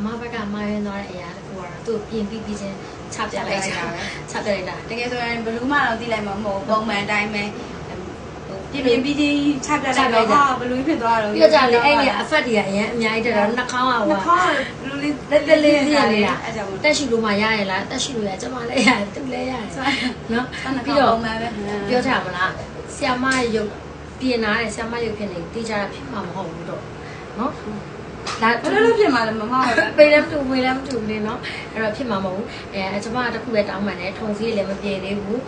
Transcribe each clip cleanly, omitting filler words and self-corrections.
အမဘက်ကမှားရင်းသွားတဲ့အရာတကူကတော့သူ့ပြင်ပြီးချင်းချပြလိုက်တာပဲချပြလိုက်တာတကယ်ဆိုရင်ဘလူးမတော့သိလိုက်မှာမဟုတ်ပုံမှန်တိုင်းပဲပြင်ပြီးချင်းချပြလိုက်တော့ဟာဘလူးဖြစ်သွားတော့ပြောကြလေအဲ့ဒီ effect တွေကအရင်အများကြီးတက်တော့နှာခေါင်းကဟိုနှာခေါင်းဘလူးလေးတက်လေးပြနေတာတက်ရှိလို့မှရရလားတက်ရှိလို့ရကျမလည်းရတယ်သူလည်းရတယ်နော်ပြီးတော့ပုံမှန်ပဲပြောကြမလားဆရာမရုပ်ပြင်လာတဲ့ဆရာမရုပ်ဖြစ်နေတေးကြတာဖြစ်မှာမဟုတ်ဘူးတော့နော်ဒါဘယ်လိုဖြစ်မှာလဲမမဟုတ်ဘူးပိတ်လည်းမတူဝေးလည်းမတူဘူးလေနော်အဲ့တော့ဖြစ်မှာမဟုတ်ဘူးကျမတခုပဲတောင်းမှန်တယ်ထုံစည်းလည်းမပြေသေးဘူး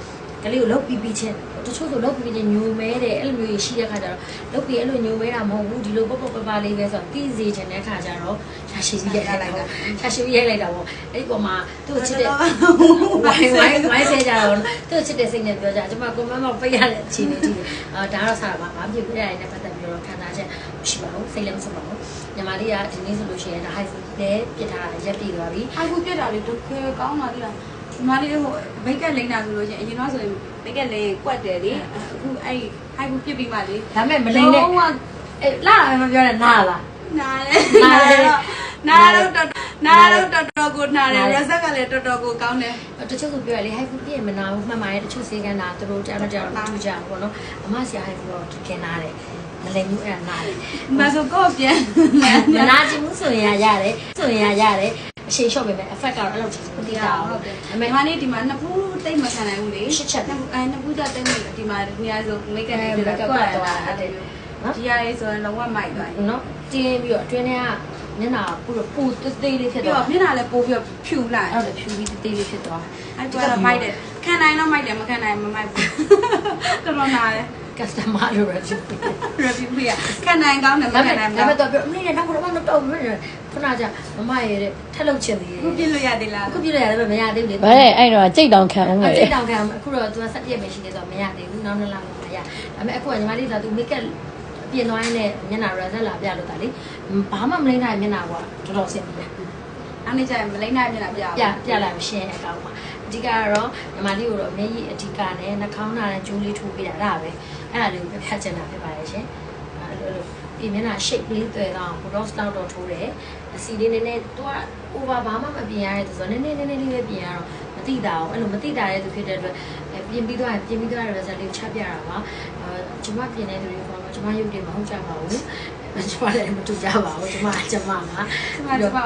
ကလေးကိုလုတ်ပြီးချင်းတချို့ဆိုလုတ်ပြီးချင်းညိုမဲတယ်အဲ့လိုမျိုးရှိတဲ့ခါကျတော့လုတ်ပြီးအဲ့လိုညိုမဲတာမဟုတ်ဘူးဒီလိုပေါ့ပေါ့ပပလေးပဲဆိုတော့တီးစေချင်တဲ့ခါကျတော့ရှာရှိပြီးရိုက်လိုက်တာရှာရှိပြီးရိုက်လိုက်တာပေါ့အဲ့ဒီပေါ်မှာသူ့ချစ်တဲ့ဝိုင်းဆဲကြတော့သူ့ချစ်တဲ့စိတ်နဲ့ပြောကြကျမကွန်မန့်မပိတ်ရတဲ့အခြေအနေကြီးဒါတော့ဆရာမဘာဖြစ်ပြရတဲ့နဲ့ပတ်သက်ပြီးတော့ခံစားချက်ရှိပါဘူးစိတ်လည်းမစပါဘူးညီမလေးကဒီနေ့ဆိုလို့ရှိရင်ဒါ high food နဲ့ပြစ်ထားတာရက်ပြည့်သွားပြီ high food ပြစ်တာလေဒုက္ခကောင်းတာဒီလားဒီမလေးဟိုဘိတ်ကက်လိမ့်တာဆိုလို့ရှိရင်အရင်တော့ဆိုရင်ဘိတ်ကက်လိမ့်ကွက်တယ်လေအခုအဲ့ high food ပြစ်ပြီးမှလေဒါမဲ့မလိမ့်နဲ့အဲ့လာမပြောနဲ့နားလားနားလေနားတော့တော်တော်ကိုနားတယ် result ကလည်းတော်တော်ကိုကောင်းတယ်တချို့ဆိုပြောရလေ high food ပြည့်မနာဘူးမှတ်မှာရဲ့တချို့စေကန်းတာသူတို့ကြားတော့ကြားတော့ထူးကြပေါ့နော်အမဆရာ high food တော့ထင်နာတယ်မလိမ့်ဘူးအဲ့ဒါနားတယ်မဆိုကောပြန်မနာကြည့်ဘူးဆိုရင်ရတယ်အရှိန်လျှော့ပေးမယ် effect ကတော့အဲ့လိုကြီးမသိတာဟုတ်တယ်အမေမလေးဒီမှာနှစ်ဖူးတိတ်မခံနိုင်ဘူးလေရှစ်ချက်နှစ်ဖူးကြတိတ်မဒီမှာဒီများဆိုမိတ်ကနေပြတော့ကွက်သွားတယ်နော်ဒီရရေးဆိုရင်လုံးဝမိုက်သွားတယ်နော်တင်းပြီးတော့အတွင်းထဲကမျက်နှာပူသေးလေးဖြစ်သွားပြီးတော့မျက်နှာလည်းပိုးပြီးတော့ဖြူလာဟုတ်တယ်ဖြူပြီးသေးလေးဖြစ်သွားအဲ့တော့မိုက်တယ်ခံနိုင်တော့မိုက်တယ်မခံနိုင်မမိုက်ဘူးတော်တော်နာတယ်customer လို့ review ပြခံနိုင်ကောင်းတယ်မခံနိုင်ဘူးဒါပေမဲ့တော့ပြောအမေနဲ့နောက်ကတော့မတော့ဘူးခဏကြာမမရဲ့ထက်လုပ်ချင်သေးတယ်ခုပြလို့ရသေးလားခုပြလို့ရတယ်မရသေးဘူးလေဗါတဲ့အဲ့တော့ကြိတ်တောင်ခံအောင်မယ်ကြိတ်တောင်ခံအခုတော့သူက17ရက်ပဲရှိနေတော့မရသေးဘူးနောက်2လမှမရဒါပေမဲ့အခုကညီမလေးကသူ make up ပြင်သွားရင်လည်းမျက်နှာ result လာပြလို့တာလေဘာမှမလိမ့်နိုင်မျက်နှာကတော်တော်ဆင်ပြေအဲ့ဒီကျရင်မလိမ့်နိုင်မျက်နှာပြလိုက်မရှင်းအကောင်မှာအဓိကတော့ညီမလေးကိုတော့မျက်ရည်အဓိကနဲ့နှာခေါင်းနာနဲ့ကျိုးလေးထိုးပေးတာဒါပဲအဲ့ဒါလေးကိုပြချင်တာဖြစ်ပါရဲ့ရှင်အဲ့လိုဒီမျက်နှာ shape လေးတွေ့တော့ brow style တော့ထိုးတယ်အစီလေးနည်းနည်းသူက over ဘာမှမပြင်ရတဲ့ဆိုတော့နည်းနည်းလေးပဲပြင်ရတော့မတိတာအောင်အဲ့လိုမတိတာတဲ့သူဖြစ်တဲ့အတွက်ပြင်ပြီးသွားတဲ့ result လေးကိုချပြတာပါကျွန်မပြင်တဲ့သူတွေကတော့ကျွန်မရုပ်တွေမဟုတ်ကြပါဘူးကျွန်မလည်းမတူကြပါဘူးကျွန်မပါ